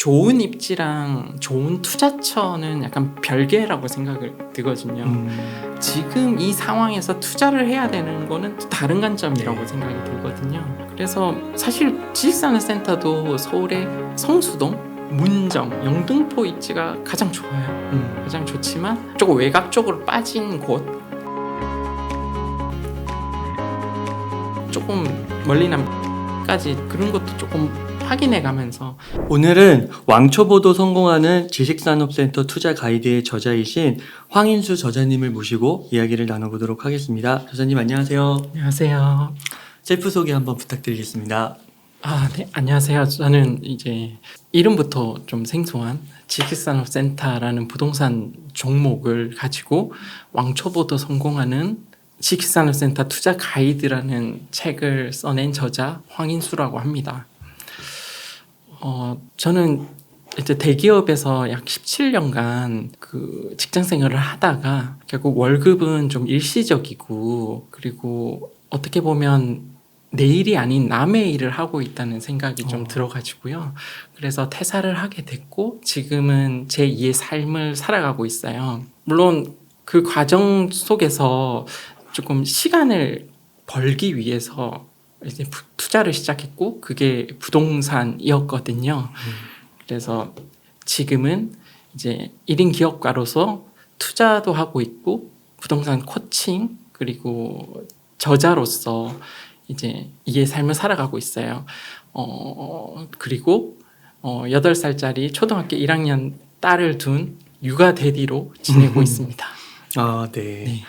좋은 입지랑 좋은 투자처는 약간 별개라고 생각을 들거든요. 지금 이 상황에서 투자를 해야 되는 거는 또 다른 관점이라고 생각이 들거든요. 그래서 사실 지식산업센터도 서울의 성수동, 문정, 영등포 입지가 가장 좋아요. 가장 좋지만 조금 외곽 쪽으로 빠진 곳, 조금 멀리 남까지 그런 것도 조금 확인해 가면서 오늘은 왕초보도 성공하는 지식산업센터 투자 가이드의 저자이신 황인수 저자님을 모시고 이야기를 나눠보도록 하겠습니다. 저자님 안녕하세요. 안녕하세요. 셀프 소개 한번 부탁드리겠습니다. 네, 안녕하세요. 저는 이제 이름부터 좀 생소한 지식산업센터라는 부동산 종목을 가지고 왕초보도 성공하는 지식산업센터 투자 가이드라는 책을 써낸 저자 황인수라고 합니다. 저는 이제 대기업에서 약 17년간 그 직장 생활을 하다가 결국 월급은 좀 일시적이고 그리고 어떻게 보면 내 일이 아닌 남의 일을 하고 있다는 생각이 좀 들어가지고요. 그래서 퇴사를 하게 됐고 지금은 제 2의 삶을 살아가고 있어요. 물론 그 과정 속에서 조금 시간을 벌기 위해서 이제 투자를 시작했고 그게 부동산이었거든요. 그래서 지금은 이제 1인 기업가로서 투자도 하고 있고 부동산 코칭 그리고 저자로서 이제 이의 삶을 살아가고 있어요. 그리고 8살짜리 초등학교 1학년 딸을 둔 육아 대디로 지내고 있습니다. 아, 네. 네.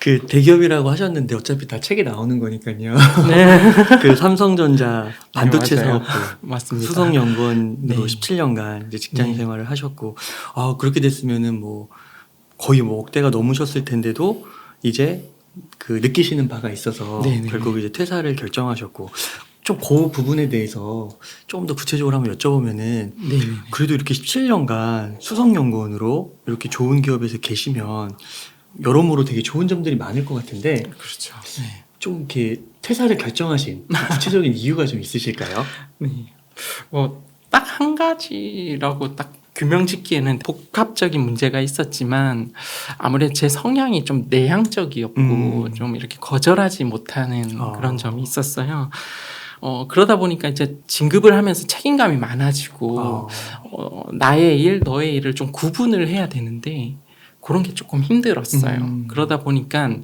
그 대기업이라고 하셨는데 어차피 다 책에 나오는 거니까요. 네. 그 삼성전자 반도체 네, 맞아요. 사업부 맞습니다. 수석연구원으로 네. 17년간 이제 직장 네. 생활을 하셨고, 그렇게 됐으면은 뭐 거의 뭐 억대가 넘으셨을 텐데도 이제 그 느끼시는 바가 있어서 네네. 결국 이제 퇴사를 결정하셨고, 좀 그 부분에 대해서 조금 더 구체적으로 한번 여쭤보면은, 네. 그래도 이렇게 17년간 수석연구원으로 이렇게 좋은 기업에서 계시면 여러모로 되게 좋은 점들이 많을 것 같은데, 그렇죠. 네. 좀 이렇게 퇴사를 결정하신 구체적인 이유가 좀 있으실까요? 네. 딱 한 가지라고 딱 규명짓기에는 복합적인 문제가 있었지만 아무래도 제 성향이 좀 내향적이었고 좀 이렇게 거절하지 못하는 그런 점이 있었어요. 그러다 보니까 이제 진급을 하면서 책임감이 많아지고 나의 일, 너의 일을 좀 구분을 해야 되는데 그런 게 조금 힘들었어요. 그러다 보니까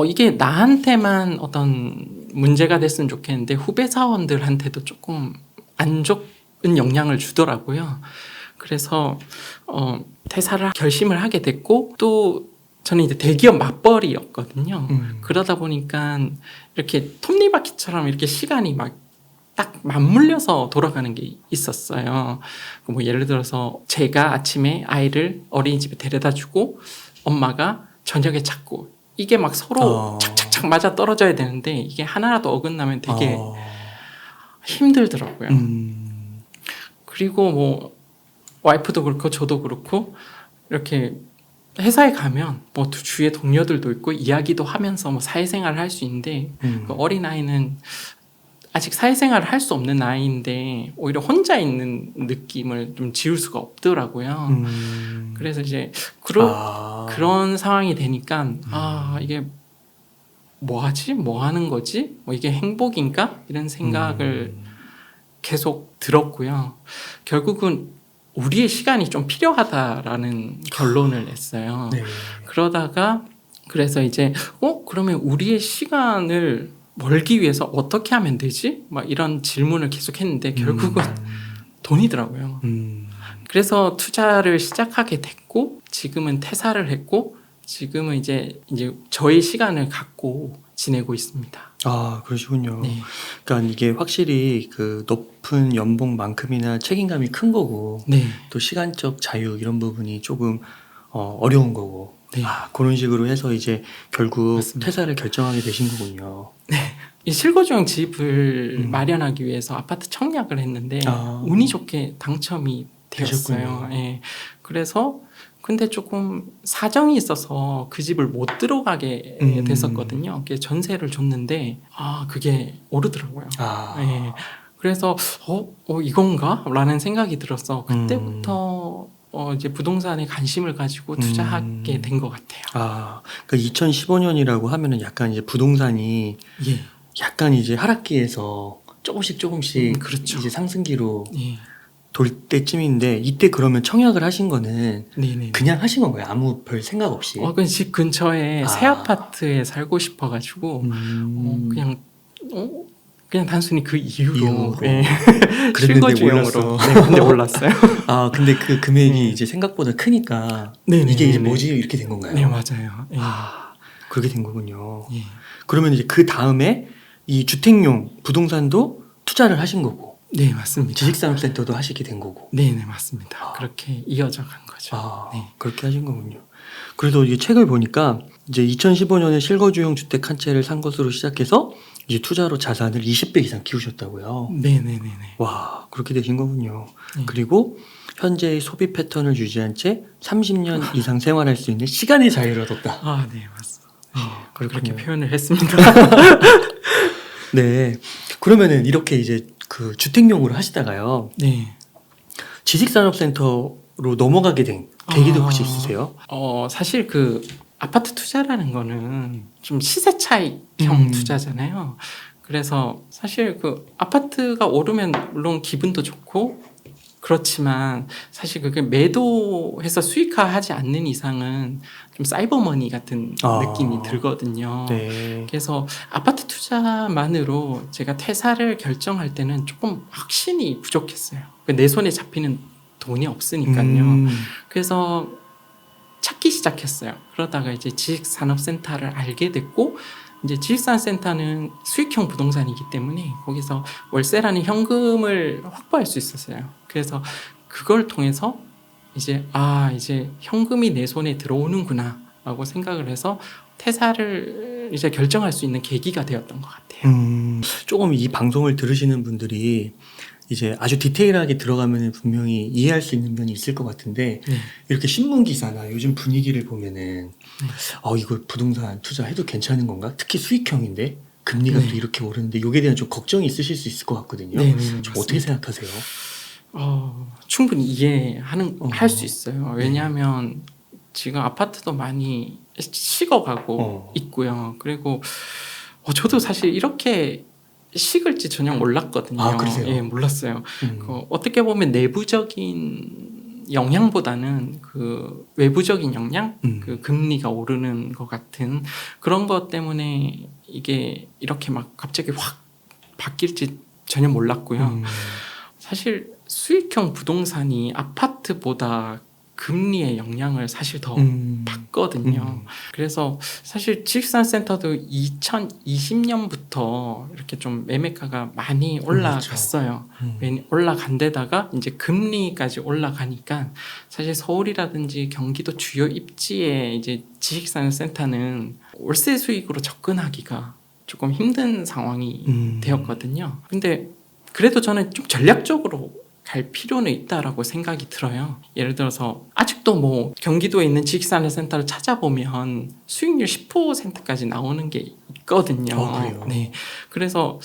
이게 나한테만 어떤 문제가 됐으면 좋겠는데 후배 사원들한테도 조금 안 좋은 영향을 주더라고요. 그래서 퇴사를 결심을 하게 됐고 또 저는 이제 대기업 맞벌이였거든요. 그러다 보니까 이렇게 톱니바퀴처럼 이렇게 시간이 막 딱 맞물려서 돌아가는 게 있었어요. 뭐 예를 들어서 제가 아침에 아이를 어린이집에 데려다 주고 엄마가 저녁에 찾고 이게 막 서로 착착착 맞아 떨어져야 되는데 이게 하나라도 어긋나면 되게 힘들더라고요. 그리고 뭐 와이프도 그렇고 저도 그렇고 이렇게 회사에 가면 뭐 주위에 동료들도 있고 이야기도 하면서 뭐 사회생활을 할 수 있는데 그 어린아이는 아직 사회생활을 할 수 없는 나이인데 오히려 혼자 있는 느낌을 좀 지울 수가 없더라고요. 그래서 이제 그런 상황이 되니까 이게 뭐 하지? 뭐 하는 거지? 뭐 이게 행복인가? 이런 생각을 계속 들었고요. 결국은 우리의 시간이 좀 필요하다라는 결론을 냈어요. 네. 그러다가 그래서 이제 그러면 우리의 시간을 벌기 위해서 어떻게 하면 되지? 막 이런 질문을 계속 했는데 결국은 돈이더라고요. 그래서 투자를 시작하게 됐고 지금은 퇴사를 했고 지금은 이제 저의 시간을 갖고 지내고 있습니다. 아, 그러시군요. 네. 그러니까 이게 확실히 그 높은 연봉만큼이나 책임감이 큰 거고, 네. 또 시간적 자유 이런 부분이 조금 어려운 거고, 네. 그런 식으로 해서 이제 결국 맞습니다. 퇴사를 결정하게 되신 거군요. 이 실거주형 집을 마련하기 위해서 아파트 청약을 했는데 운이 좋게 당첨이 되었어요. 예. 그래서 근데 조금 사정이 있어서 그 집을 못 들어가게 됐었거든요. 전세를 줬는데 그게 오르더라고요. 예. 그래서 이건가? 라는 생각이 들어서 그때부터 이제 부동산에 관심을 가지고 투자하게 된 것 같아요. 아, 그러니까 2015년이라고 하면은 약간 이제 부동산이 예. 약간 이제 하락기에서 조금씩 그렇죠. 이제 상승기로 예. 돌 때쯤인데 이때 그러면 청약을 하신 거는 네네. 그냥 하신 건가요? 아무 별 생각 없이? 그 집 근처에 아. 새 아파트에 살고 싶어가지고 그냥 단순히 그 이유로 예. 그랬는데 실거주용으로. 몰랐어. 네, 근데 몰랐어요. 아, 근데 그 금액이 네. 이제 생각보다 크니까 네네네네. 이게 이제 뭐지 이렇게 된 건가요? 네, 맞아요. 예. 아, 그렇게 된 거군요. 예. 그러면 이제 그 다음에 이 주택용 부동산도 투자를 하신 거고 네, 맞습니다. 지식산업센터도 하시게 된 거고. 네, 맞습니다. 아. 그렇게 이어져 간 거죠. 아, 네. 그렇게 하신 거군요. 그래서 이 책을 보니까 이제 2015년에 실거주용 주택 한 채를 산 것으로 시작해서 이제 투자로 자산을 20배 이상 키우셨다고요. 네네네네. 와, 그렇게 되신 거군요. 네. 그리고 현재의 소비 패턴을 유지한 채 30년 이상 생활할 수 있는 시간의 자유를 얻었다. 아, 네, 맞습니다. 네, 그렇게 그렇군요. 표현을 했습니다. 네. 그러면은 이렇게 이제 그 주택용으로 하시다가요. 네. 지식산업센터로 넘어가게 된 계기도 혹시 아. 있으세요? 사실 그 아파트 투자라는 거는 좀 시세 차익형 투자잖아요. 그래서 사실 그 아파트가 오르면 물론 기분도 좋고 그렇지만 사실 그게 매도해서 수익화하지 않는 이상은 좀 사이버머니 같은 느낌이 들거든요. 네. 그래서 아파트 투자만으로 제가 퇴사를 결정할 때는 조금 확신이 부족했어요. 내 손에 잡히는 돈이 없으니까요. 그래서 찾기 시작했어요. 그러다가 이제 지식산업센터를 알게 됐고, 이제 지식산업센터는 수익형 부동산이기 때문에 거기서 월세라는 현금을 확보할 수 있었어요. 그래서 그걸 통해서 이제 이제 현금이 내 손에 들어오는구나 라고 생각을 해서 퇴사를 이제 결정할 수 있는 계기가 되었던 것 같아요. 조금 이 방송을 들으시는 분들이 이제 아주 디테일하게 들어가면 분명히 이해할 수 있는 면이 있을 것 같은데 네. 이렇게 신문 기사나 요즘 분위기를 보면은 이거 부동산 투자해도 괜찮은 건가? 특히 수익형인데 금리가 네. 또 이렇게 오르는데 이게 대한 좀 걱정이 있으실 수 있을 것 같거든요. 네, 좀 어떻게 생각하세요? 충분히 할 수 있어요. 왜냐하면 지금 아파트도 많이 식어가고 있고요. 그리고 저도 사실 이렇게 식을지 전혀 몰랐거든요. 아, 그러세요? 예, 몰랐어요. 어떻게 보면 내부적인 영향보다는 그 외부적인 영향, 그 금리가 오르는 것 같은 그런 것 때문에 이게 이렇게 막 갑자기 확 바뀔지 전혀 몰랐고요. 사실 수익형 부동산이 아파트보다 금리의 영향을 사실 더 받거든요. 그래서 사실 지식산업센터도 2020년부터 이렇게 좀 매매가가 많이 올라갔어요. 올라간 데다가 이제 금리까지 올라가니까 사실 서울이라든지 경기도 주요 입지에 이제 지식산업센터는 월세 수익으로 접근하기가 조금 힘든 상황이 되었거든요. 근데 그래도 저는 좀 전략적으로 갈 필요는 있다라고 생각이 들어요. 예를 들어서 아직도 뭐 경기도에 있는 지식산업센터를 찾아보면 수익률 10%까지 나오는 게 있거든요. 그래요? 네. 그래서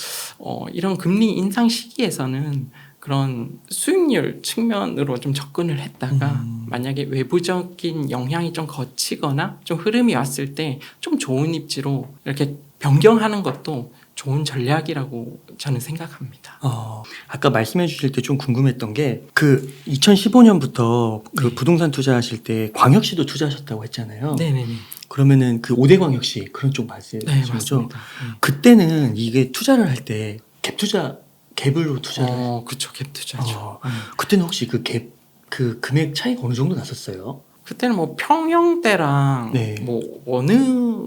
이런 금리 인상 시기에서는 그런 수익률 측면으로 좀 접근을 했다가 만약에 외부적인 영향이 좀 거치거나 좀 흐름이 왔을 때 좀 좋은 입지로 이렇게 변경하는 것도 좋은 전략이라고 저는 생각합니다. 아까 말씀해 주실 때 좀 궁금했던 게 그 2015년부터 그 네. 부동산 투자하실 때 광역시도 투자하셨다고 했잖아요. 네네네. 그러면은 그 5대 광역시 그런 쪽 말씀이신 네, 거죠? 맞습니다. 그때는 이게 투자를 할 때 갭으로 투자를 그쵸, 갭 투자죠. 그때는 혹시 그 갭 그 금액 차이가 어느 정도 났었어요? 그때는 뭐 평형대랑 네. 뭐 어느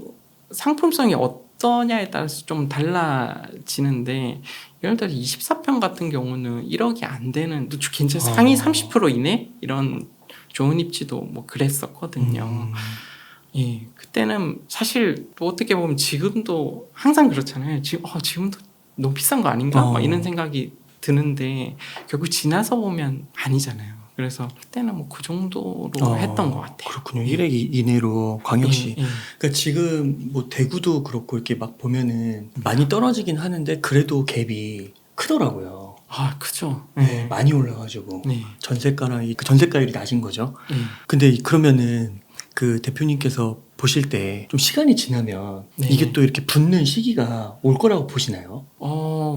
상품성이 어떠냐에 따라서 좀 달라지는데 예를 들어 24평 같은 경우는 1억이 안 되는 괜찮 상위 30% 이내 이런 좋은 입지도 뭐 그랬었거든요. 예, 그때는 사실 또 어떻게 보면 지금도 항상 그렇잖아요. 지금도 너무 비싼 거 아닌가? 막 이런 생각이 드는데 결국 지나서 보면 아니잖아요. 그래서 그때는 뭐 그 정도로 했던 것 같아요. 그렇군요. 1억 이내로 광역시. 예, 예. 그러니까 지금 뭐 대구도 그렇고 이렇게 막 보면은 많이 떨어지긴 하는데 그래도 갭이 크더라고요. 아, 크죠. 네, 많이 올라가지고 네. 전세가랑 그 전세가율이 낮은 거죠. 네. 근데 그러면은 그 대표님께서 보실 때 좀 시간이 지나면 네. 이게 또 이렇게 붙는 시기가 올 거라고 보시나요?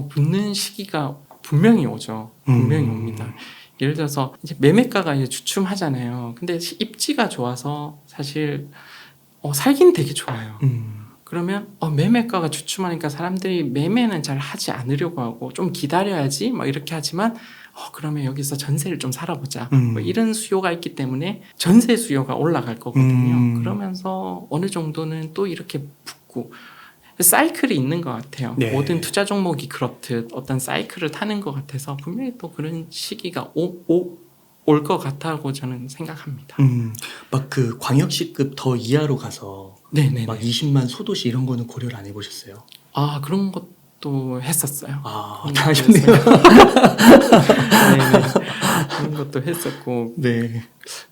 붙는 시기가 분명히 오죠. 분명히 옵니다. 예를 들어서 이제 매매가가 이제 주춤하잖아요. 근데 입지가 좋아서 사실 살긴 되게 좋아요. 그러면 매매가가 주춤하니까 사람들이 매매는 잘 하지 않으려고 하고 좀 기다려야지 막 이렇게 하지만 그러면 여기서 전세를 좀 살아보자 뭐 이런 수요가 있기 때문에 전세 수요가 올라갈 거거든요. 그러면서 어느 정도는 또 이렇게 붙고 사이클이 있는 것 같아요. 네. 모든 투자 종목이 그렇듯 어떤 사이클을 타는 것 같아서 분명히 또 그런 시기가 올 것 같다고 저는 생각합니다. 막 그 광역시급 더 이하로 가서 네네. 막 20만 소도시 이런 거는 고려를 안 해보셨어요? 아, 그런 것도 했었어요. 아, 그런 다 것도 하셨네요. 네네. 그런 것도 했었고 네.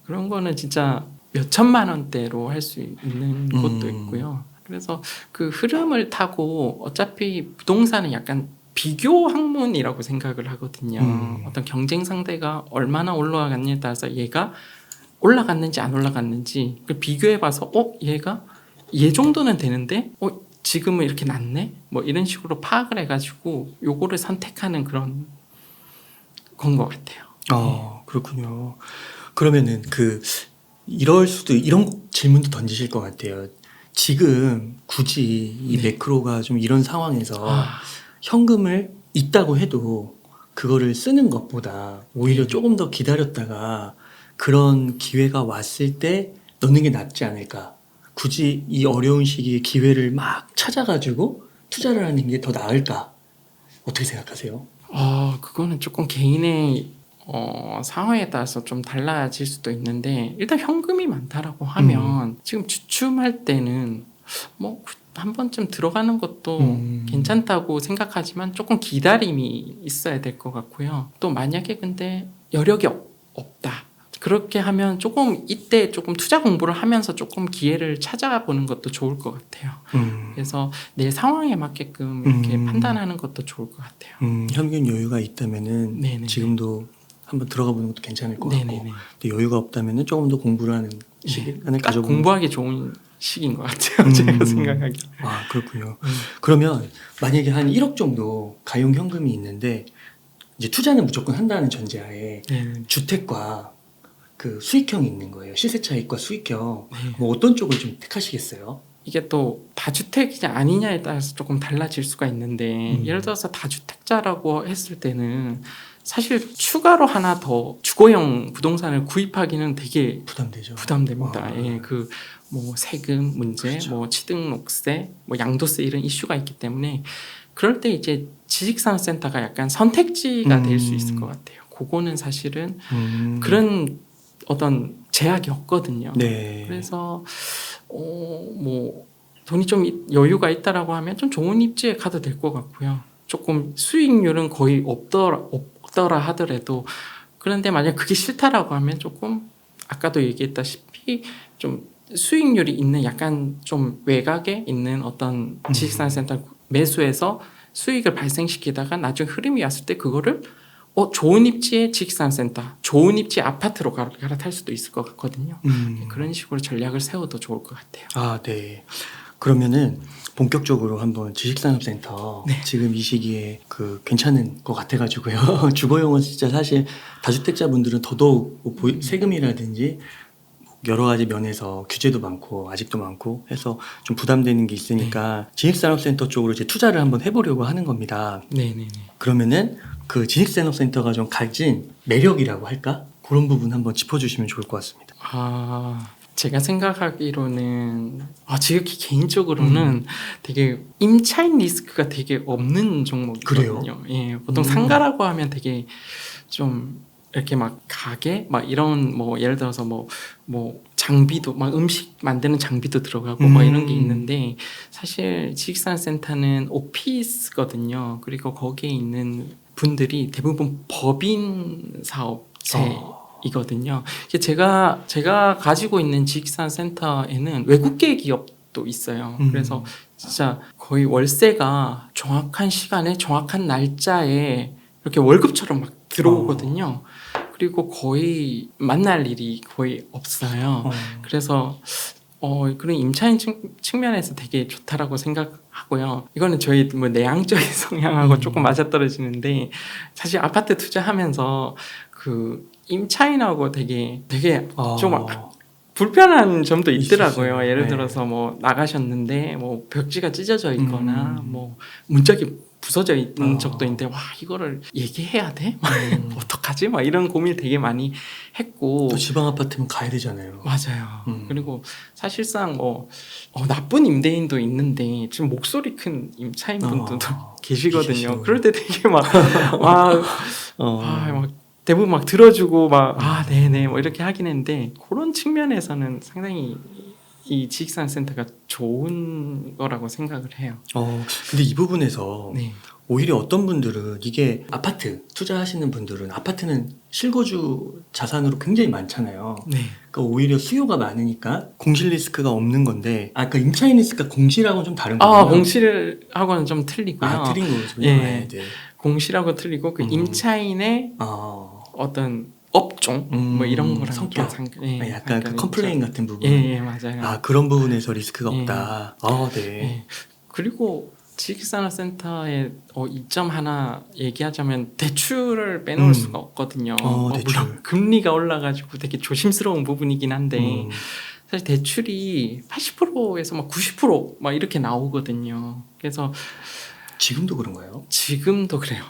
그런 거는 진짜 몇 천만 원대로 할 수 있는 곳도 있고요. 그래서 그 흐름을 타고 어차피 부동산은 약간 비교 학문이라고 생각을 하거든요. 어떤 경쟁 상대가 얼마나 올라갔냐에 따라서 얘가 올라갔는지 안 올라갔는지 그 비교해봐서 얘가 얘 정도는 되는데 지금은 이렇게 낮네? 뭐 이런 식으로 파악을 해가지고 요거를 선택하는 그런 건 것 같아요. 그렇군요. 그러면은 이런 질문도 던지실 것 같아요. 지금 굳이 이 네. 매크로가 좀 이런 상황에서 현금을 있다고 해도 그거를 쓰는 것보다 오히려 조금 더 기다렸다가 그런 기회가 왔을 때 넣는 게 낫지 않을까. 굳이 이 어려운 시기에 기회를 막 찾아가지고 투자를 하는 게 더 나을까. 어떻게 생각하세요? 그거는 조금 개인의 상황에 따라서 좀 달라질 수도 있는데 일단 현금이 많다라고 하면 지금 주춤할 때는 뭐 한 번쯤 들어가는 것도 괜찮다고 생각하지만 조금 기다림이 있어야 될 것 같고요. 또 만약에 근데 여력이 없다. 그렇게 하면 조금 이때 조금 투자 공부를 하면서 조금 기회를 찾아보는 것도 좋을 것 같아요. 그래서 내 상황에 맞게끔 이렇게 판단하는 것도 좋을 것 같아요. 현금 여유가 있다면은 네네네. 지금도 한번 들어가 보는 것도 괜찮을 것 같고, 네네네. 또 여유가 없다면은 조금 더 공부를 하는 시간을 딱 가져보는. 공부하기 좋은 시기인 것 같아요. 제가 생각하기에. 그렇군요. 그러면 만약에 한 1억 정도 가용 현금이 있는데 이제 투자는 무조건 한다는 전제하에 네. 주택과 그 수익형이 있는 거예요. 시세 차익과 수익형. 네. 뭐 어떤 쪽을 좀 택하시겠어요? 이게 또 다주택이냐 아니냐에 따라서 조금 달라질 수가 있는데 예를 들어서 다주택자라고 했을 때는 사실 추가로 하나 더 주거용 부동산을 구입하기는 되게 부담되죠. 부담됩니다. 예, 뭐 세금 문제, 그렇죠. 뭐 취득록세, 뭐 양도세 이런 이슈가 있기 때문에 그럴 때 이제 지식산업센터가 약간 선택지가 될 수 있을 것 같아요. 그거는 사실은 그런 어떤 제약이 없거든요. 네. 그래서 뭐 돈이 좀 여유가 있다라고 하면 좀 좋은 입지에 가도 될 것 같고요. 조금 수익률은 거의 없더라 하더라도 그런데 만약 그게 싫다라고 하면 조금 아까도 얘기했다시피 좀 수익률이 있는 약간 좀 외곽에 있는 어떤 지식산업센터 매수해서 수익을 발생시키다가 나중에 흐름이 왔을 때 그거를 좋은 입지의 지식산업센터, 좋은 입지의 아파트로 갈아탈 수도 있을 것 같거든요. 그런 식으로 전략을 세워도 좋을 것 같아요. 네. 그러면은 본격적으로 한번 지식산업센터 지금 이 시기에 괜찮은 것 같아가지고요. 주거용은 진짜 사실 다주택자분들은 더더욱 뭐 세금이라든지 여러 가지 면에서 규제도 많고 아직도 많고 해서 좀 부담되는 게 있으니까 지식산업센터 쪽으로 이제 투자를 한번 해보려고 하는 겁니다. 네네네. 그러면은 그 지식산업센터가 좀 가진 매력이라고 할까? 그런 부분 한번 짚어주시면 좋을 것 같습니다. 제가 생각하기로는 지극히 개인적으로는 되게 임차인 리스크가 되게 없는 종목이거든요. 예, 보통 상가라고 하면 되게 좀 이렇게 막 가게 막 이런 뭐 예를 들어서 뭐 장비도 막 음식 만드는 장비도 들어가고 막 이런 게 있는데 사실 지식산업센터는 오피스거든요. 그리고 거기에 있는 분들이 대부분 법인 사업체이거든요. 제가 가지고 있는 지식산업센터에는 외국계 기업도 있어요. 그래서 진짜 거의 월세가 정확한 시간에 정확한 날짜에 이렇게 월급처럼 막 들어오거든요. 그리고 거의 만날 일이 거의 없어요. 그래서 그런 임차인 측면에서 되게 좋다라고 생각하고요. 이거는 저희 뭐 내향적인 성향하고 조금 맞아떨어지는데 사실 아파트 투자하면서 그 임차인하고 되게 좀 불편한 점도 있더라고요. 있었어요. 예를 네. 들어서 뭐 나가셨는데 뭐 벽지가 찢어져 있거나 뭐 문짝이 부서져 있는 적도 있는데 와 이거를 얘기해야 돼? 어떡하지? 막 이런 고민 되게 많이 했고 또 지방 아파트면 가야 되잖아요. 맞아요. 그리고 사실상 뭐 나쁜 임대인도 있는데 지금 목소리 큰 임차인분들도 계시거든요. 계시죠. 그럴 때 되게 막 대부분 막 들어주고 네네 뭐 이렇게 하긴 했는데 그런 측면에서는 상당히 이 지식산업센터가 좋은 거라고 생각을 해요. 근데 이 부분에서 네. 오히려 어떤 분들은 이게 아파트 투자하시는 분들은 아파트는 실거주 자산으로 굉장히 많잖아요. 네. 그러니까 오히려 수요가 많으니까 공실 리스크가 없는 건데 아까 임차인 리스크가 공실하고는 좀 다른 거예요. 공실하고는 좀 틀리고요. 틀린 거군요. 예. 네. 공실하고 틀리고 그 임차인의 어떤 업종 뭐 이런 거랑 성격, 약간 그 컴플레인 같은 부분. 예, 맞아요. 그런 부분에서 리스크가 예. 없다. 네. 예. 그리고 지식산업센터의 이점 하나 얘기하자면 대출을 빼놓을 수가 없거든요. 대출. 물론 금리가 올라가지고 되게 조심스러운 부분이긴 한데 사실 대출이 80%에서 막 90% 막 이렇게 나오거든요. 그래서 지금도 그런가요? 지금도 그래요.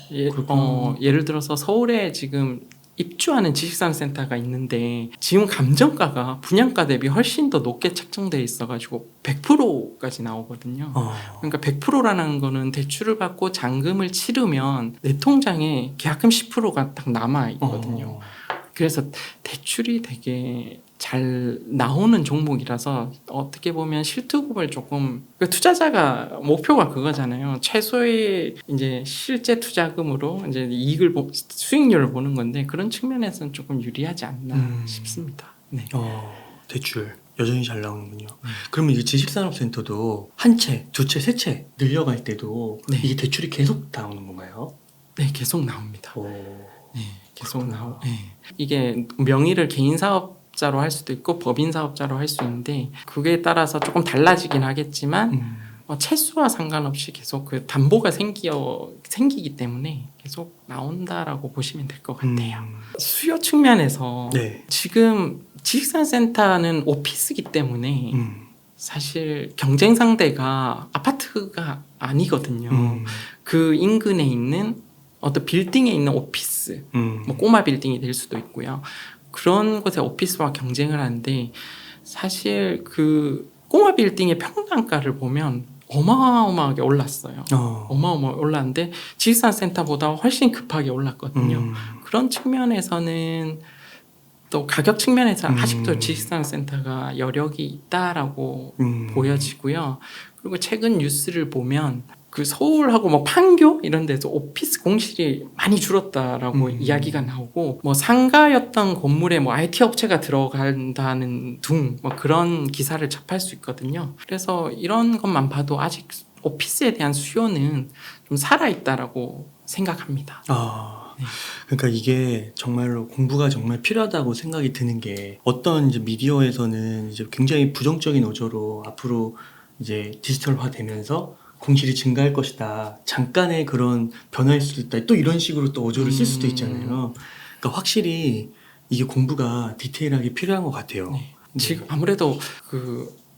그렇구나. 예를 들어서 서울에 지금 입주하는 지식산업센터가 있는데 지금 감정가가 분양가 대비 훨씬 더 높게 책정돼 있어가지고 100%까지 나오거든요. 그러니까 100%라는 거는 대출을 받고 잔금을 치르면 내 통장에 계약금 10%가 딱 남아 있거든요. 그래서 대출이 되게 잘 나오는 종목이라서 어떻게 보면 실투급을 조금 투자자가 목표가 그거잖아요. 최소의 이제 실제 투자금으로 이제 이익을 수익률을 보는 건데 그런 측면에서는 조금 유리하지 않나 싶습니다. 네. 대출 여전히 잘 나오는군요. 그러면 이제 지식산업센터도 한 채, 두 채, 세 채 늘려갈 때도 이게 대출이 계속 나오는 건가요? 네, 계속 나옵니다. 네, 계속 그렇구나. 나오. 네. 이게 명의를 개인 사업자로 할 수도 있고 법인 사업자로 할 수 있는데 그게 따라서 조금 달라지긴 하겠지만 채수와 상관없이 계속 그 담보가 생기기 때문에 계속 나온다라고 보시면 될 것 같아요. 수요 측면에서 지금 지식산센터는 오피스이기 때문에 사실 경쟁 상대가 아파트가 아니거든요. 그 인근에 있는 어떤 빌딩에 있는 오피스, 뭐 꼬마 빌딩이 될 수도 있고요. 그런 곳에 오피스와 경쟁을 하는데 사실 그 꼬마 빌딩의 평당가를 보면 어마어마하게 올랐어요. 어마어마하게 올랐는데 지식산센터보다 훨씬 급하게 올랐거든요. 그런 측면에서는 또 가격 측면에서 아직도 지식산업센터가 여력이 있다라고 보여지고요. 그리고 최근 뉴스를 보면 그 서울하고 뭐 판교 이런 데서 오피스 공실이 많이 줄었다라고 이야기가 나오고 뭐 상가였던 건물에 뭐 IT 업체가 들어간다는 둥 뭐 그런 기사를 접할 수 있거든요. 그래서 이런 것만 봐도 아직 오피스에 대한 수요는 좀 살아있다라고 생각합니다. 그러니까 이게 정말로 공부가 정말 필요하다고 생각이 드는 게 어떤 이제 미디어에서는 이제 굉장히 부정적인 어조로 앞으로 이제 디지털화 되면서 공실이 증가할 것이다. 잠깐의 그런 변화일 수도 있다. 또 이런 식으로 또 어조를 쓸 수도 있잖아요. 그러니까 확실히 이게 공부가 디테일하게 필요한 것 같아요. 지금 아무래도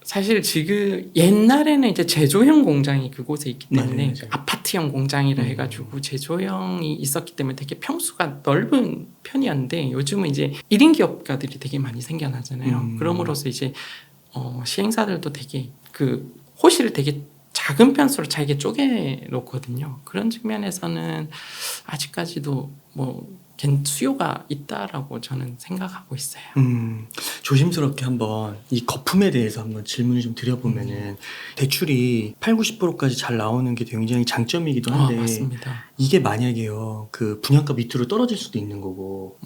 사실 지금 옛날에는 이제 제조형 공장이 그곳에 있기 때문에 아파트형 공장이라 해가지고 제조형이 있었기 때문에 되게 평수가 넓은 편이었는데 요즘은 이제 1인 기업가들이 되게 많이 생겨나잖아요. 그럼으로써 이제 시행사들도 되게 그 호실을 되게 작은 편수로 잘게 쪼개 놓거든요. 그런 측면에서는 아직까지도 뭐 수요가 있다라고 저는 생각하고 있어요. 조심스럽게 한번 이 거품에 대해서 한번 질문을 좀 드려보면은 대출이 80, 90%까지 잘 나오는 게 굉장히 장점이기도 한데 맞습니다. 이게 만약에요, 그 분양가 밑으로 떨어질 수도 있는 거고,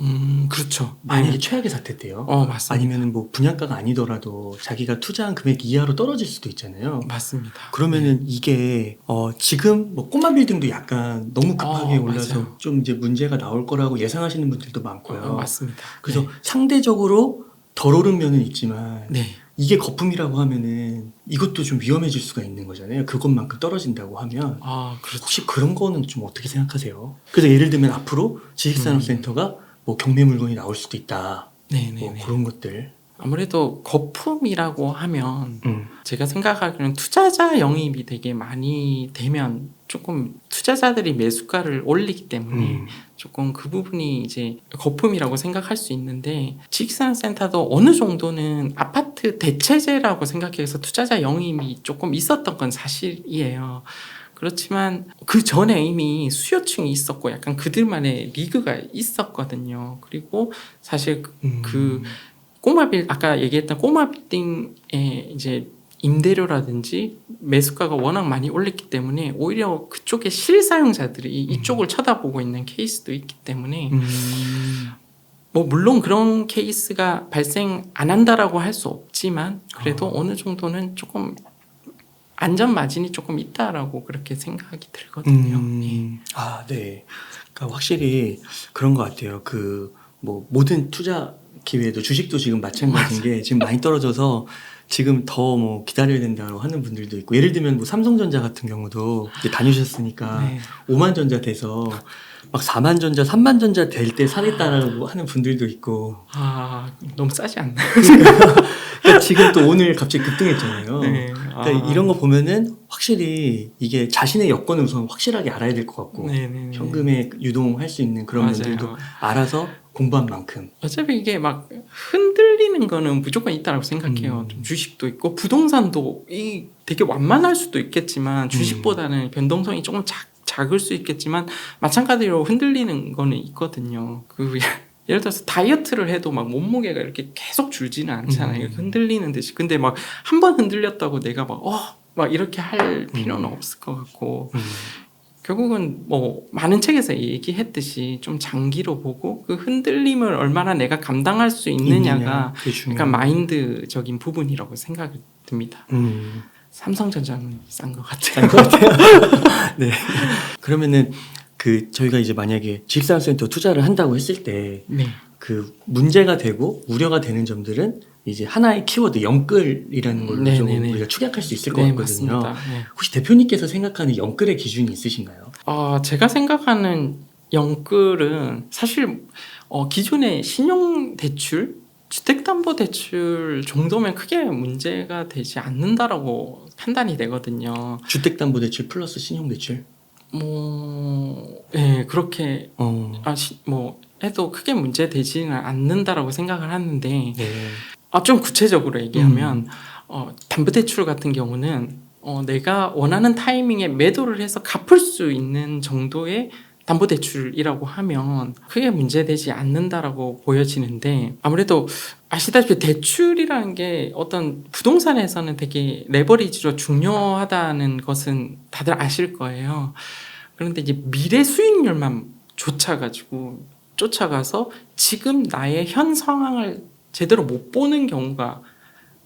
그렇죠. 만약에 최악의 사태 때요. 맞습니다. 아니면은 뭐 분양가가 아니더라도 자기가 투자한 금액 이하로 떨어질 수도 있잖아요. 맞습니다. 그러면은 이게 지금 뭐 꼬마 빌딩도 약간 너무 급하게 올라서 맞아요. 좀 이제 문제가 나올 거라고 예상하시는 분들도 많고요. 맞습니다. 그래서 네. 상대적으로 덜 오른 면은 있지만 네. 이게 거품이라고 하면은 이것도 좀 위험해질 수가 있는 거잖아요. 그것만큼 떨어진다고 하면 그렇죠. 혹시 그런 거는 좀 어떻게 생각하세요? 그래서 예를 들면 앞으로 지식산업센터가 뭐 경매 물건이 나올 수도 있다. 네네네. 뭐 그런 것들. 아무래도 거품이라고 하면 제가 생각하기로는 투자자 영입이 되게 많이 되면 조금 투자자들이 매수가를 올리기 때문에 조금 그 부분이 이제 거품이라고 생각할 수 있는데 지식산업센터도 어느 정도는 아파트 대체제라고 생각해서 투자자 영입이 조금 있었던 건 사실이에요. 그렇지만 그 전에 이미 수요층이 있었고 약간 그들만의 리그가 있었거든요. 그리고 사실 그 아까 얘기했던 꼬마 빌딩의 이제 임대료라든지 매수가가 워낙 많이 올랐기 때문에 오히려 그쪽의 실사용자들이 이쪽을 쳐다보고 있는 케이스도 있기 때문에 뭐 물론 그런 케이스가 발생 안 한다라고 할 수 없지만 그래도 어느 정도는 조금 안전 마진이 조금 있다라고 그렇게 생각이 들거든요. 예. 네. 그러니까 확실히 그런 것 같아요. 그 뭐 모든 투자 기회도 주식도 지금 마찬가지인 게 지금 많이 떨어져서 지금 더 뭐 기다려야 된다고 하는 분들도 있고, 예를 들면 뭐 삼성전자 같은 경우도 이제 다니셨으니까 네. 5만 전자 돼서 막 4만 전자, 3만 전자 될 때 사겠다라고 하는 분들도 있고. 너무 싸지 않나요? 그러니까 지금 또 오늘 갑자기 급등했잖아요. 네. 그러니까 이런 거 보면은 확실히 이게 자신의 여건을 우선 확실하게 알아야 될 것 같고, 네네네. 현금에 유동할 수 있는 그런 맞아요. 면들도 알아서 공부한 만큼. 어차피 이게 막 흔들리는 거는 무조건 있다고 생각해요. 좀 주식도 있고 부동산도 되게 완만할 수도 있겠지만 주식보다는 변동성이 조금 작을 수 있겠지만 마찬가지로 흔들리는 거는 있거든요. 예를 들어서 다이어트를 해도 막 몸무게가 이렇게 계속 줄지는 않잖아요. 흔들리는 듯이. 근데 막 한 번 흔들렸다고 내가 막 이렇게 할 필요는 없을 것 같고 결국은 뭐 많은 책에서 얘기했듯이 좀 장기로 보고 그 흔들림을 얼마나 내가 감당할 수 있느냐가 약간 마인드적인 부분이라고 생각이 듭니다. 삼성전자는 싼 것 같아요. 네. 그러면은 저희가 이제 만약에 지식산업센터 투자를 한다고 했을 때 네. 그 문제가 되고 우려가 되는 점들은 이제 하나의 키워드 영끌이라는 걸로 좀 우리가 축약할 수 있을 것 같거든요. 맞습니다. 네. 혹시 대표님께서 생각하는 영끌의 기준이 있으신가요? 제가 생각하는 영끌은 사실 기존의 신용대출, 주택담보대출 정도면 크게 문제가 되지 않는다라고 판단이 되거든요. 주택담보대출 플러스 신용대출? 네, 그렇게 해도 크게 문제 되지는 않는다라고 생각을 하는데 네. 좀 구체적으로 얘기하면 담보대출 같은 경우는 내가 원하는 타이밍에 매도를 해서 갚을 수 있는 정도의 담보대출이라고 하면 크게 문제되지 않는다라고 보여지는데 아무래도 아시다시피 대출이라는 게 어떤 부동산에서는 되게 레버리지로 중요하다는 것은 다들 아실 거예요. 그런데 이제 미래 수익률만 쫓아가서 지금 나의 현 상황을 제대로 못 보는 경우가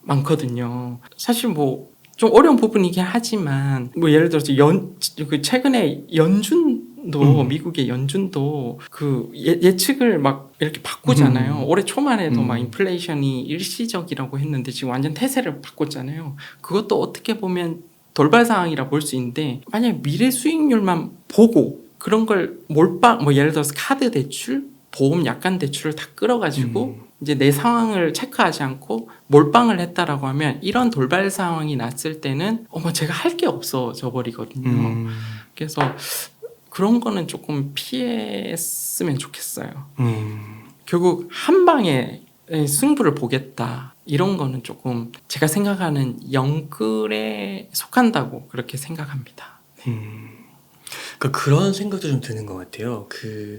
많거든요. 사실 뭐 좀 어려운 부분이긴 하지만 뭐 예를 들어서 최근에 연준도 미국의 연준도 그 예측을 막 이렇게 바꾸잖아요. 올해 초만 해도 막 인플레이션이 일시적이라고 했는데 지금 완전 태세를 바꿨잖아요. 그것도 어떻게 보면 돌발 상황이라 볼 수 있는데 만약 미래 수익률만 보고 그런 걸 뭐 예를 들어서 카드 대출, 보험 약관 대출을 다 끌어가지고 이제 내 상황을 체크하지 않고 몰빵을 했다라고 하면 이런 돌발 상황이 났을 때는 제가 할 게 없어져 버리거든요. 그래서 그런 거는 조금 피했으면 좋겠어요. 결국 한 방에 승부를 보겠다. 이런 거는 조금 제가 생각하는 영끌에 속한다고 그렇게 생각합니다. 그러니까 그런 생각도 좀 드는 것 같아요.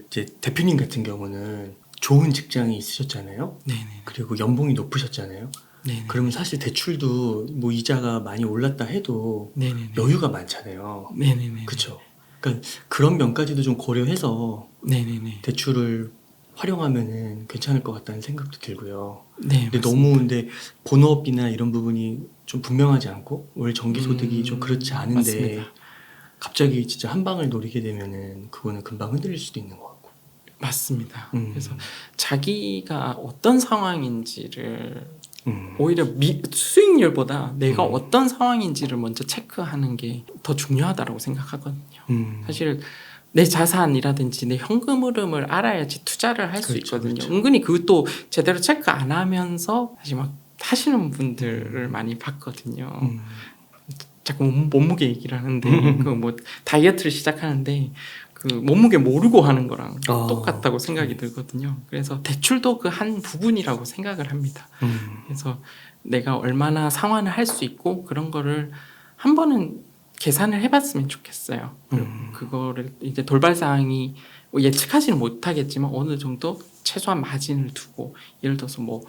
이제 대표님 같은 경우는 좋은 직장이 있으셨잖아요. 네네. 그리고 연봉이 높으셨잖아요. 네네. 그러면 사실 대출도 뭐 이자가 많이 올랐다 해도 네네네. 여유가 많잖아요. 네네네. 그렇죠. 그러니까 그런 면까지도 좀 고려해서 네네네. 대출을 활용하면은 괜찮을 것 같다는 생각도 들고요. 네, 근데 맞습니다. 너무 근데 본업이나 이런 부분이 좀 분명하지 않고 월 정기 소득이 좀 그렇지 않은데 맞습니다. 갑자기 진짜 한 방을 노리게 되면은 그거는 금방 흔들릴 수도 있는 것 같고. 맞습니다. 그래서 음, 자기가 어떤 상황인지를 음, 오히려 수익률보다 내가 음. 어떤 상황인지를 먼저 체크하는 게 더 중요하다고 생각하거든요. 사실 내 자산이라든지 내 현금 흐름을 알아야지 투자를 할 수 그렇죠, 있거든요. 그렇죠. 은근히 그것도 제대로 체크 안 하면서 사실 막 하시는 분들을 많이 봤거든요. 음, 자꾸 몸무게 얘기를 하는데 그 뭐 다이어트를 시작하는데 그 몸무게 모르고 하는 거랑 똑같다고 생각이 들거든요. 그래서 대출도 그 한 부분이라고 생각을 합니다. 그래서 내가 얼마나 상환을 할 수 있고 그런 거를 한 번은 계산을 해봤으면 좋겠어요. 그거를 이제 돌발 사항이 뭐 예측하지는 못하겠지만 어느 정도 최소한 마진을 두고 예를 들어서 뭐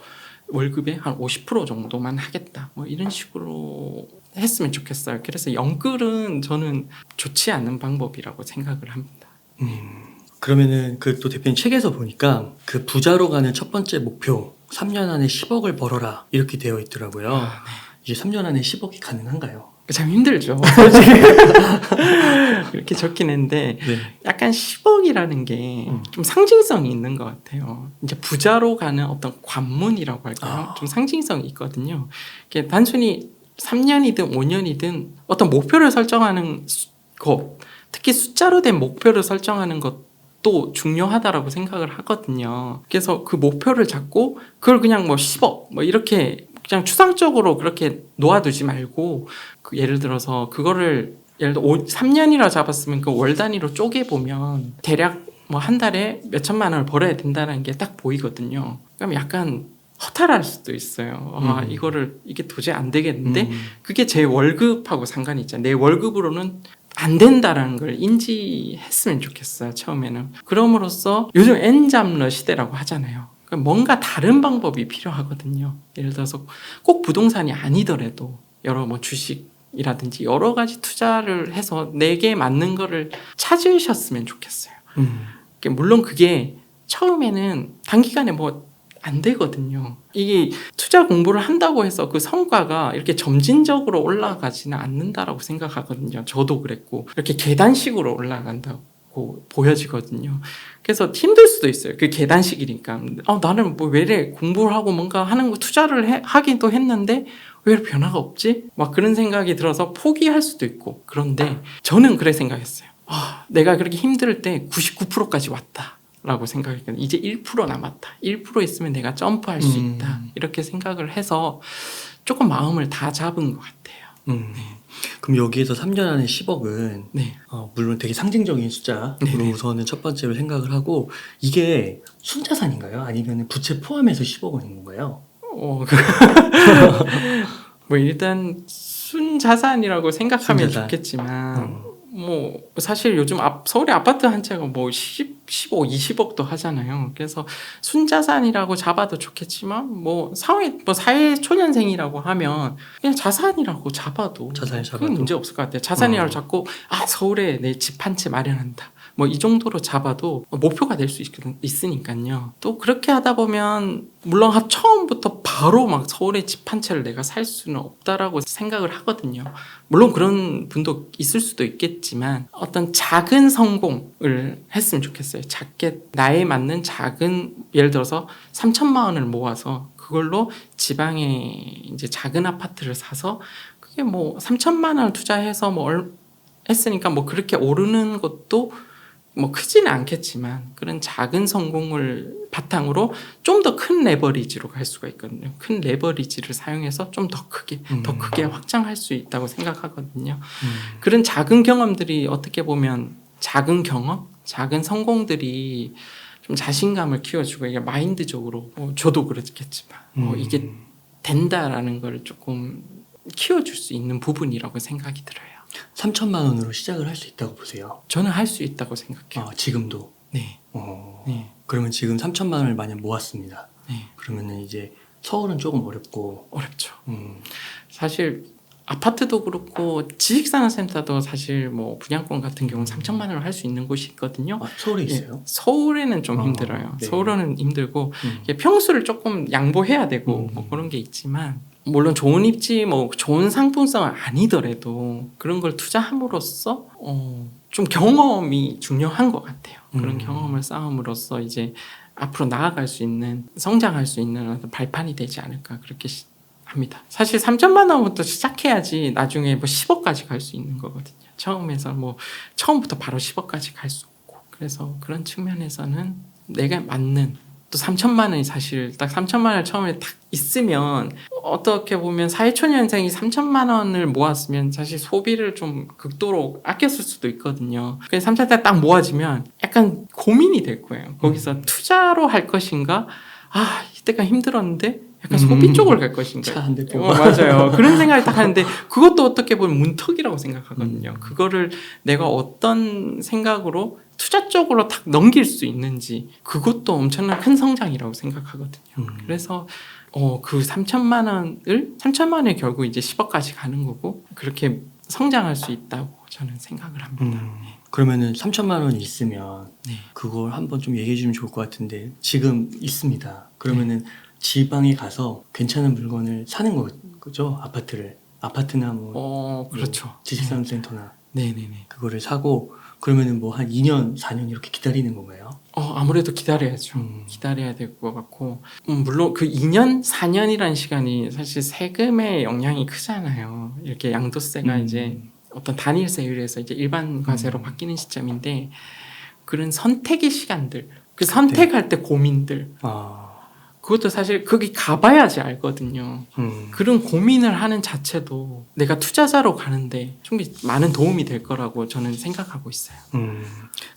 월급의 한 50% 정도만 하겠다. 뭐 이런 식으로 했으면 좋겠어요. 그래서 영끌은 저는 좋지 않은 방법이라고 생각을 합니다. 그러면은 그 또 대표님 책에서 보니까 그 부자로 가는 첫 번째 목표 3년 안에 10억을 벌어라 이렇게 되어 있더라고요. 이제 3년 안에 10억이 가능한가요? 참 힘들죠. 이렇게 적긴 했는데 네. 약간 10억이라는 게 좀 상징성이 있는 것 같아요. 이제 부자로 가는 어떤 관문이라고 할까요? 좀 상징성이 있거든요. 이게 단순히 3년이든 5년이든 어떤 목표를 설정하는 것, 특히 숫자로 된 목표를 설정하는 것도 중요하다라고 생각을 하거든요. 그래서 그 목표를 잡고 그걸 그냥 뭐 10억 뭐 이렇게 그냥 추상적으로 그렇게 놓아두지 말고 그 예를 들어서 그거를 예를 들어 3년이라 잡았으면 그 월 단위로 쪼개보면 대략 뭐 한 달에 몇 천만 원을 벌어야 된다는 게 딱 보이거든요. 그럼 약간 허탈할 수도 있어요. 아, 이게 도저히 안 되겠는데 그게 제 월급하고 상관이 있잖아요. 내 월급으로는 안 된다라는 걸 인지했으면 좋겠어요. 처음에는. 그럼으로써 요즘 N잡러 시대라고 하잖아요. 그러니까 뭔가 다른 방법이 필요하거든요. 예를 들어서 꼭 부동산이 아니더라도 여러 뭐 주식이라든지 여러 가지 투자를 해서 내게 맞는 거를 찾으셨으면 좋겠어요. 물론 그게 처음에는 단기간에 뭐 안 되거든요. 이게 투자 공부를 한다고 해서 그 성과가 이렇게 점진적으로 올라가지는 않는다라고 생각하거든요. 저도 그랬고 이렇게 계단식으로 올라간다고 보여지거든요. 그래서 힘들 수도 있어요. 그 계단식이니까 나는 뭐 왜 이래 공부를 하고 뭔가 하는 거 투자를 하기도 했는데 왜 이렇게 변화가 없지? 막 그런 생각이 들어서 포기할 수도 있고. 그런데 저는 그래 생각했어요. 내가 그렇게 힘들 때 99%까지 왔다 라고 생각했거든요. 이제 1% 남았다. 1% 있으면 내가 점프할 수 있다. 이렇게 생각을 해서 조금 마음을 다 잡은 것 같아요. 그럼 여기에서 3년 안에 10억은 네. 물론 되게 상징적인 숫자로 네네. 우선은 첫 번째로 생각을 하고 이게 순자산인가요? 아니면 부채 포함해서 10억 원인 건가요? 뭐 일단 순자산이라고 생각하면 순자산. 좋겠지만 뭐 사실 요즘 서울의 아파트 한 채가 뭐 15, 20억도 하잖아요. 그래서 순자산이라고 잡아도 좋겠지만 뭐 사회 초년생이라고 하면 그냥 자산이라고 잡아도 자산을 그건 잡아도. 문제 없을 것 같아요. 자산이라고 잡고 서울에 내 집 한 채 마련한다. 뭐 이 정도로 잡아도 목표가 될 수 있으니까요. 또 그렇게 하다 보면 물론 처음부터 바로 막 서울에 집 한 채를 내가 살 수는 없다라고 생각을 하거든요. 물론 그런 분도 있을 수도 있겠지만 어떤 작은 성공을 했으면 좋겠어요. 작게 나에 맞는 작은 예를 들어서 3천만 원을 모아서 그걸로 지방에 이제 작은 아파트를 사서 그게 뭐 3천만 원을 투자해서 했으니까 뭐 그렇게 오르는 것도 뭐 크지는 않겠지만 그런 작은 성공을 바탕으로 좀 더 큰 레버리지로 갈 수가 있거든요. 큰 레버리지를 사용해서 좀 더 크게 확장할 수 있다고 생각하거든요. 그런 작은 경험들이 어떻게 보면 작은 경험, 작은 성공들이 좀 자신감을 키워주고 이게 마인드적으로 저도 그렇겠지만 이게 된다라는 걸 조금 키워줄 수 있는 부분이라고 생각이 들어요. 3천만 원으로 시작을 할 수 있다고 보세요. 저는 할 수 있다고 생각해요. 지금도. 네. 네. 그러면 지금 3천만 원을 만약 모았습니다. 네. 그러면은 이제 서울은 조금 어렵고. 어렵죠. 사실 아파트도 그렇고 지식산업센터도 사실 뭐 분양권 같은 경우는 3천만 원을 할 수 있는 곳이 있거든요. 아, 서울에 예, 있어요? 서울에는 좀 힘들어요. 네. 서울은 힘들고 음. 이게 평수를 조금 양보해야 되고 뭐 그런 게 있지만 물론 좋은 입지 뭐 좋은 상품성은 아니더라도 그런 걸 투자함으로써 좀 경험이 중요한 것 같아요. 그런 경험을 쌓음으로써 이제 앞으로 나아갈 수 있는 성장할 수 있는 어떤 발판이 되지 않을까 그렇게 합니다. 사실 3천만 원부터 시작해야지 나중에 뭐 10억까지 갈 수 있는 거거든요. 처음부터 바로 10억까지 갈 수 없고 그래서 그런 측면에서는 내가 맞는 또 3천만 원이 사실 딱 3천만 원을 처음에 딱 있으면 어떻게 보면 사회초년생이 3천만 원을 모았으면 사실 소비를 좀 극도로 아꼈을 수도 있거든요. 그래서 3천만 원 딱 모아지면 약간 고민이 될 거예요. 거기서 투자로 할 것인가? 아 이때가 힘들었는데 약간 소비 쪽으로 갈 것인가? 차 한 대 빼고. 맞아요. 그런 생각을 딱 하는데 그것도 어떻게 보면 문턱이라고 생각하거든요. 그거를 내가 어떤 생각으로 투자 쪽으로 딱 넘길 수 있는지 그것도 엄청난 큰 성장이라고 생각하거든요. 그래서 그 3천만 원이 결국 이제 10억까지 가는 거고 그렇게 성장할 수 있다고 저는 생각을 합니다. 그러면은 3천만 원이 있으면 네. 그걸 한번 좀 얘기해 주면 좋을 것 같은데 지금 있습니다. 그러면은 지방에 가서 괜찮은 물건을 사는 거죠? 아파트나 뭐 그렇죠. 지식산업센터나 네네네. 그거를 사고 그러면은 뭐 한 2년, 4년 이렇게 기다리는 건가요? 아무래도 기다려야죠. 기다려야 될 것 같고 물론 그 2년, 4년이라는 시간이 사실 세금의 영향이 크잖아요. 이렇게 양도세가 이제 어떤 단일세율에서 이제 일반 과세로 바뀌는 시점인데 그런 선택의 시간들, 그 선택할 때 고민들 그것도 사실 거기 가봐야지 알거든요. 그런 고민을 하는 자체도 내가 투자자로 가는데 충분히 많은 도움이 될 거라고 저는 생각하고 있어요.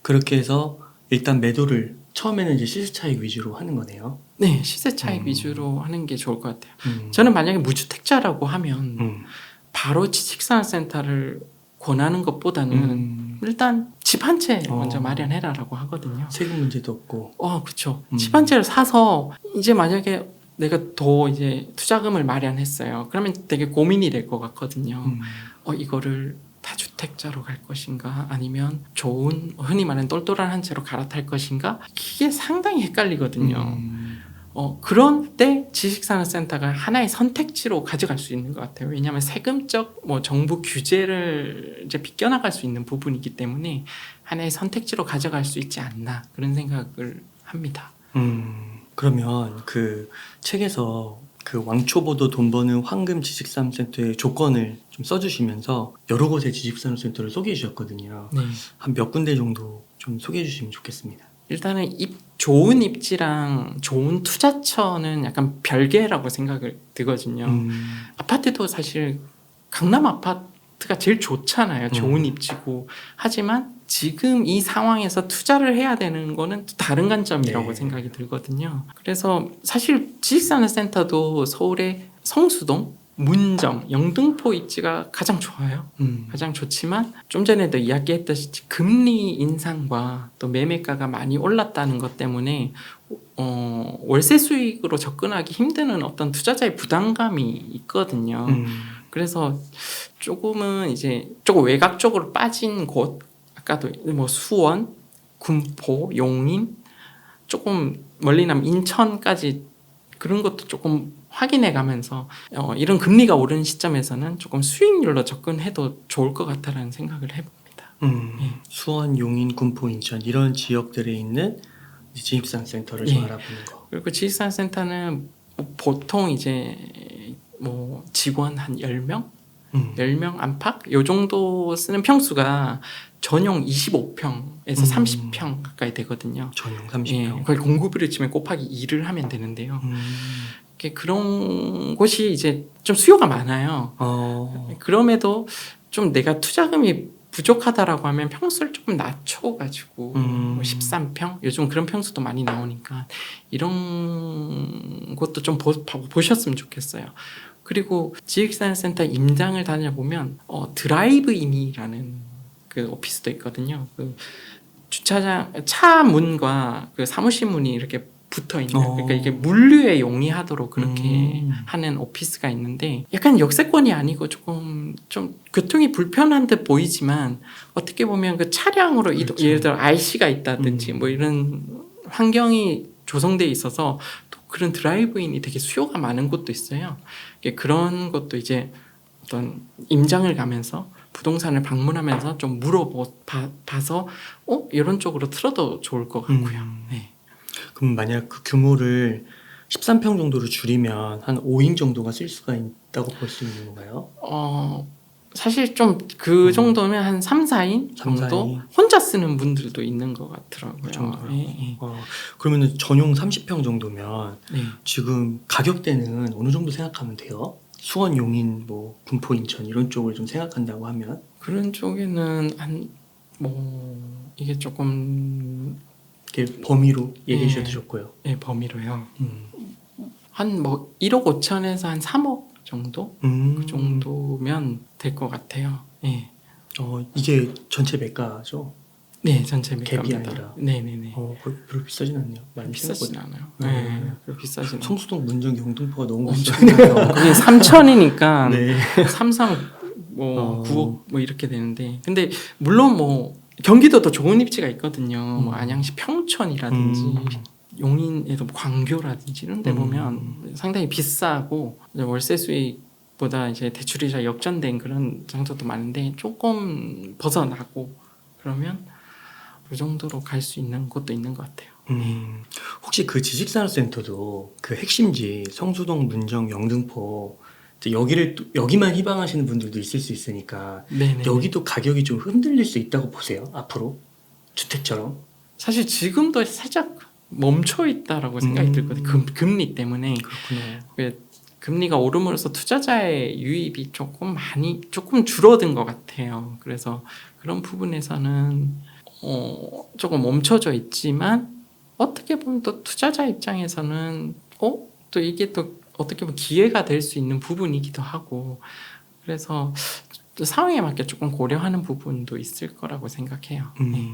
그렇게 해서 일단 매도를 처음에는 이제 시세 차익 위주로 하는 거네요. 네, 시세 차익 위주로 하는 게 좋을 것 같아요. 저는 만약에 무주택자라고 하면 바로 지식산업센터를 권하는 것보다는 일단 집 한 채 먼저 마련해라라고 하거든요. 세금 문제도 없고. 그렇죠. 집 한 채를 사서 이제 만약에 내가 더 이제 투자금을 마련했어요. 그러면 되게 고민이 될 것 같거든요. 이거를 다주택자로 갈 것인가 아니면 좋은 흔히 말하는 똘똘한 한 채로 갈아탈 것인가 이게 상당히 헷갈리거든요. 그런 때 지식산업센터가 하나의 선택지로 가져갈 수 있는 것 같아요. 왜냐하면 세금적 뭐 정부 규제를 이제 비껴나갈 수 있는 부분이기 때문에 하나의 선택지로 가져갈 수 있지 않나 그런 생각을 합니다. 그러면 그 책에서 그 왕초보도 돈 버는 황금 지식산업센터의 조건을 좀 써주시면서 여러 곳의 지식산업센터를 소개해 주셨거든요. 네. 한 몇 군데 정도 좀 소개해 주시면 좋겠습니다. 일단은 좋은 입지랑 좋은 투자처는 약간 별개라고 생각을 들거든요. 아파트도 사실 강남 아파트가 제일 좋잖아요. 좋은 입지고. 하지만 지금 이 상황에서 투자를 해야 되는 거는 또 다른 관점이라고 생각이 들거든요. 그래서 사실 지식산업센터도 서울의 성수동, 문정, 영등포 입지가 가장 좋아요. 가장 좋지만 좀 전에도 이야기했듯이 금리 인상과 또 매매가가 많이 올랐다는 것 때문에 월세 수익으로 접근하기 힘드는 어떤 투자자의 부담감이 있거든요. 그래서 조금은 이제 조금 외곽 쪽으로 빠진 곳 아까도 뭐 수원, 군포, 용인 조금 멀리 나면 인천까지 그런 것도 조금 확인해 가면서 이런 금리가 오르는 시점에서는 조금 수익률로 접근해도 좋을 것 같다라는 생각을 해봅니다. 수원, 용인, 군포, 인천 이런 지역들에 있는 지식산업센터를 좀 알아보는 거. 그리고 지식산업센터는 보통 이제 뭐 직원 한 10명? 10명 안팎? 요 정도 쓰는 평수가 전용 25평에서 30평 가까이 되거든요. 전용 30평. 거의 공급비를 치면 곱하기 2를 하면 되는데요. 그런 곳이 이제 좀 수요가 많아요. 그럼에도 좀 내가 투자금이 부족하다라고 하면 평수를 조금 낮춰가지고 뭐 13평? 요즘 그런 평수도 많이 나오니까 이런 것도 좀 보셨으면 좋겠어요. 그리고 지식산업센터 임장을 다녀보면 드라이브인이라는 그 오피스도 있거든요. 그 주차장 차 문과 그 사무실 문이 이렇게 붙어 있는 그러니까 이게 물류에 용이하도록 그렇게 하는 오피스가 있는데 약간 역세권이 아니고 조금 좀 교통이 불편한 듯 보이지만 어떻게 보면 그 차량으로 이동, 예를 들어 RC가 있다든지 뭐 이런 환경이 조성돼 있어서 또 그런 드라이브인이 되게 수요가 많은 곳도 있어요. 그런 것도 이제 어떤 임장을 가면서 부동산을 방문하면서 좀 물어봐서 이런 쪽으로 틀어도 좋을 것 같고요. 네. 그럼 만약 그 규모를 13평 정도로 줄이면 한 5인 정도가 쓸 수가 있다고 볼 수 있는 건가요? 사실 좀 그 정도면 한 3, 4인 3, 정도 4인. 혼자 쓰는 분들도 있는 것 같더라고요. 그 정도요? 네. 그러면 전용 30평 정도면 네. 지금 가격대는 어느 정도 생각하면 돼요? 수원, 용인, 뭐 군포, 인천 이런 쪽을 좀 생각한다고 하면 그런 쪽에는 이게 조금 이렇게 범위로 얘기해 주셨고요. 네, 범위로요. 한 1억 5천에서 한 3억 정도? 그 정도면 될 것 같아요. 네. 이게 전체 매가죠? 네, 전체 갭이 매가입니다. 아니라. 네네네. 별로 비싸진 않네요. 많이 비싸진 생각보다. 않아요. 네, 별로 비싸진 않아요. 성수동, 문정, 영등포가 너무 엄청 비싸요. 그게 3천이니까 네. 9억 뭐 이렇게 되는데 근데 물론 뭐 경기도도 좋은 입지가 있거든요. 뭐 안양시 평촌이라든지 용인에도 광교라든지 이런 데 보면 상당히 비싸고 월세 수익보다 이제 대출이자 역전된 그런 장소도 많은데 조금 벗어나고 그러면 그 정도로 갈 수 있는 곳도 있는 것 같아요. 혹시 그 지식산업센터도 그 핵심지 성수동, 문정, 영등포 이제 여기만 희망하시는 분들도 있을 수 있으니까 네네. 여기도 가격이 좀 흔들릴 수 있다고 보세요? 앞으로 주택처럼? 사실 지금도 살짝 멈춰 있다라고 생각이 들거든요. 금리 때문에. 그렇구나. 금리가 오름으로써 투자자의 유입이 조금 줄어든 것 같아요. 그래서 그런 부분에서는 조금 멈춰져 있지만 어떻게 보면 또 투자자 입장에서는 또 이게 또 어떻게 보면 기회가 될 수 있는 부분이기도 하고 그래서 또 상황에 맞게 조금 고려하는 부분도 있을 거라고 생각해요. 네.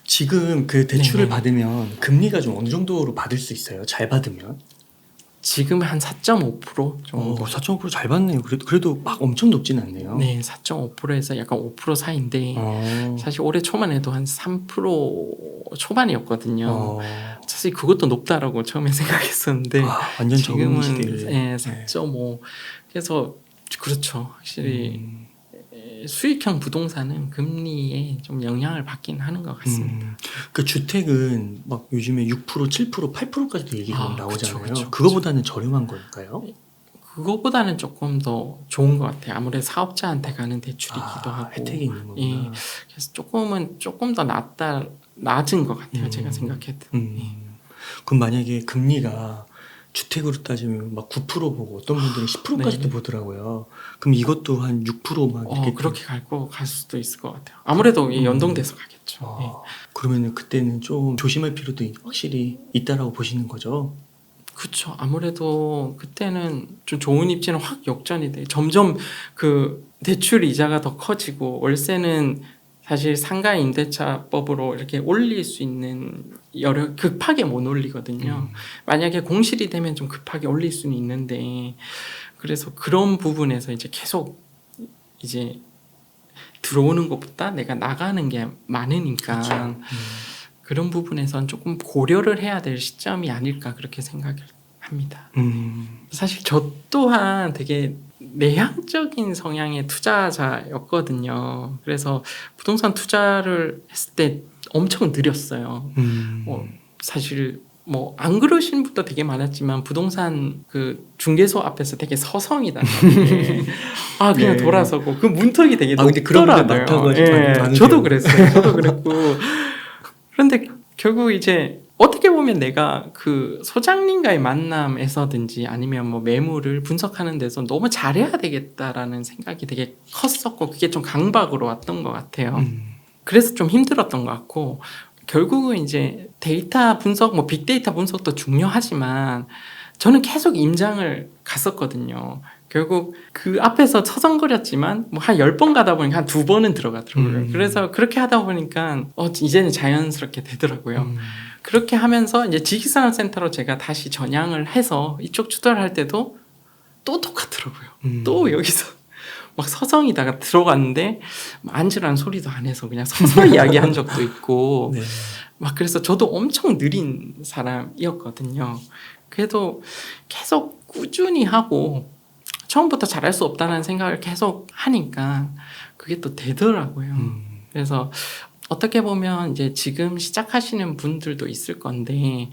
지금 그 대출을 네네. 받으면 금리가 좀 어느 정도로 받을 수 있어요? 잘 받으면? 지금 한 4.5% 정도. 4.5%잘 받네요. 그래도 막 엄청 높진 않네요. 네, 4.5%에서 약간 5% 사이인데 사실 올해 초만 해도 한 3% 초반이었거든요. 사실 그것도 높다라고 처음에 생각했었는데 완전 지금은 적은 시대를. 4.5. 그래서 그렇죠. 확실히 수익형 부동산은 금리에 좀 영향을 받긴 하는 것 같습니다. 그 주택은 막 요즘에 6%, 7%, 8%까지도 얘기가 나오잖아요. 그쵸. 그거보다는 저렴한 걸까요? 그거보다는 조금 더 좋은 것 같아요. 아무래도 사업자한테 가는 대출이기도 하고 혜택이 있는 거구나. 예, 그래서 조금 더 낮은 것 같아요. 제가 생각해도. 그럼 만약에 금리가 주택으로 따지면 막 9% 보고 어떤 분들은 10%까지도 네. 보더라고요. 그럼 이것도 한 6%막 이렇게 그렇게 갈 수도 있을 것 같아요. 아무래도 연동돼서 가겠죠. 예. 그러면은 그때는 좀 조심할 필요도 확실히 있다라고 보시는 거죠. 그렇죠. 아무래도 그때는 좀 좋은 입지는 확 역전이 돼. 점점 그 대출 이자가 더 커지고 월세는 사실 상가 임대차법으로 이렇게 올릴 수 있는 급하게 못 올리거든요. 만약에 공실이 되면 좀 급하게 올릴 수는 있는데 그래서 그런 부분에서 이제 계속 이제 들어오는 것보다 내가 나가는 게 많으니까 그렇죠. 그런 부분에선 조금 고려를 해야 될 시점이 아닐까 그렇게 생각을 합니다. 사실 저 또한 되게 내향적인 성향의 투자자였거든요. 그래서 부동산 투자를 했을 때 엄청 느렸어요. 사실 뭐 안 그러신 분도 되게 많았지만 부동산 그 중개소 앞에서 되게 서성이다. 그냥 네. 돌아서고 그 문턱이 되게 근데 그런 분들 높더라고요. 많다고 많으세요. 저도 그랬어요. 저도 그랬고 그런데 결국 이제 어떻게 보면 내가 그 소장님과의 만남에서든지 아니면 뭐 매물을 분석하는 데서 너무 잘해야 되겠다라는 생각이 되게 컸었고 그게 좀 강박으로 왔던 것 같아요. 그래서 좀 힘들었던 것 같고 결국은 이제 데이터 분석, 뭐 빅데이터 분석도 중요하지만 저는 계속 임장을 갔었거든요. 결국 그 앞에서 서성거렸지만 뭐 한 10번 가다 보니까 한 2번은 들어가더라고요. 그래서 그렇게 하다 보니까 이제는 자연스럽게 되더라고요. 그렇게 하면서 이제 지식산업센터로 제가 다시 전향을 해서 이쪽 투자를 할 때도 또 똑같더라고요. 또 여기서 막 서성이다가 들어갔는데 앉으라는 소리도 안 해서 그냥 서서 이야기한 적도 있고 네. 막 그래서 저도 엄청 느린 사람이었거든요. 그래도 계속 꾸준히 하고 처음부터 잘할 수 없다는 생각을 계속 하니까 그게 또 되더라고요. 그래서 어떻게 보면 이제 지금 시작하시는 분들도 있을 건데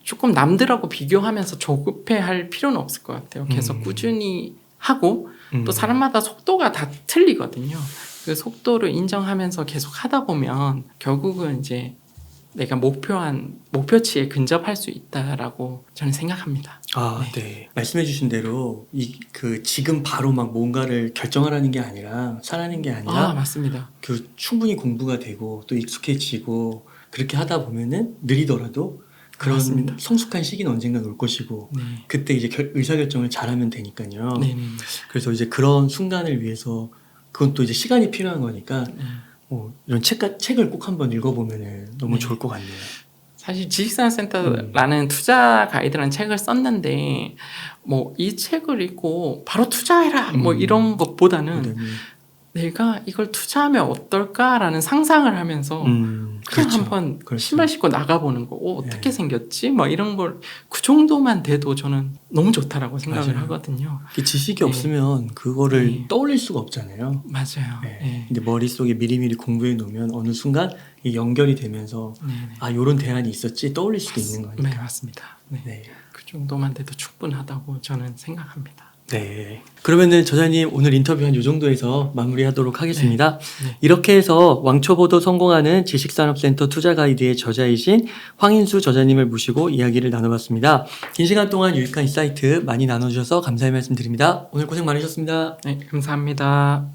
조금 남들하고 비교하면서 조급해할 필요는 없을 것 같아요. 계속 꾸준히 하고 또 사람마다 속도가 다 틀리거든요. 그 속도를 인정하면서 계속 하다 보면 결국은 이제 내가 목표치에 근접할 수 있다라고 저는 생각합니다. 아, 네. 말씀해주신 대로 지금 바로 막 뭔가를 결정하라는 게 아니라 살아는 게 아니라 맞습니다. 충분히 공부가 되고 또 익숙해지고 그렇게 하다 보면은 느리더라도 그런 맞습니다. 성숙한 시기는 언젠간 올 것이고 네. 그때 이제 의사결정을 잘하면 되니까요. 네네. 그래서 이제 그런 순간을 위해서 그건 또 이제 시간이 필요한 거니까 이런 책을 꼭 한번 읽어보면은 너무 네. 좋을 것 같네요. 사실 지식산업센터라는 투자 가이드라는 책을 썼는데 뭐 이 책을 읽고 바로 투자해라 뭐 이런 것보다는 내가 이걸 투자하면 어떨까라는 상상을 하면서 그냥 그렇죠. 한번 그렇죠. 신발 신고 나가보는 거 어떻게 생겼지? 뭐 이런 걸 그 정도만 돼도 저는 너무 좋다라고 생각을 맞아요. 하거든요. 지식이 네. 없으면 그거를 네. 떠올릴 수가 없잖아요. 맞아요. 네. 네. 근데 머릿속에 미리미리 공부해 놓으면 어느 순간 이게 연결이 되면서 네네. 요런 대안이 있었지 떠올릴 수도 있는 거니까. 네, 맞습니다. 네. 네. 그 정도만 돼도 충분하다고 저는 생각합니다. 네. 그러면은 저자님 오늘 인터뷰 한 요 정도에서 마무리하도록 하겠습니다. 네. 이렇게 해서 왕초보도 성공하는 지식산업센터 투자 가이드의 저자이신 황인수 저자님을 모시고 이야기를 나눠봤습니다. 긴 시간 동안 유익한 인사이트 많이 나눠주셔서 감사의 말씀 드립니다. 오늘 고생 많으셨습니다. 네, 감사합니다.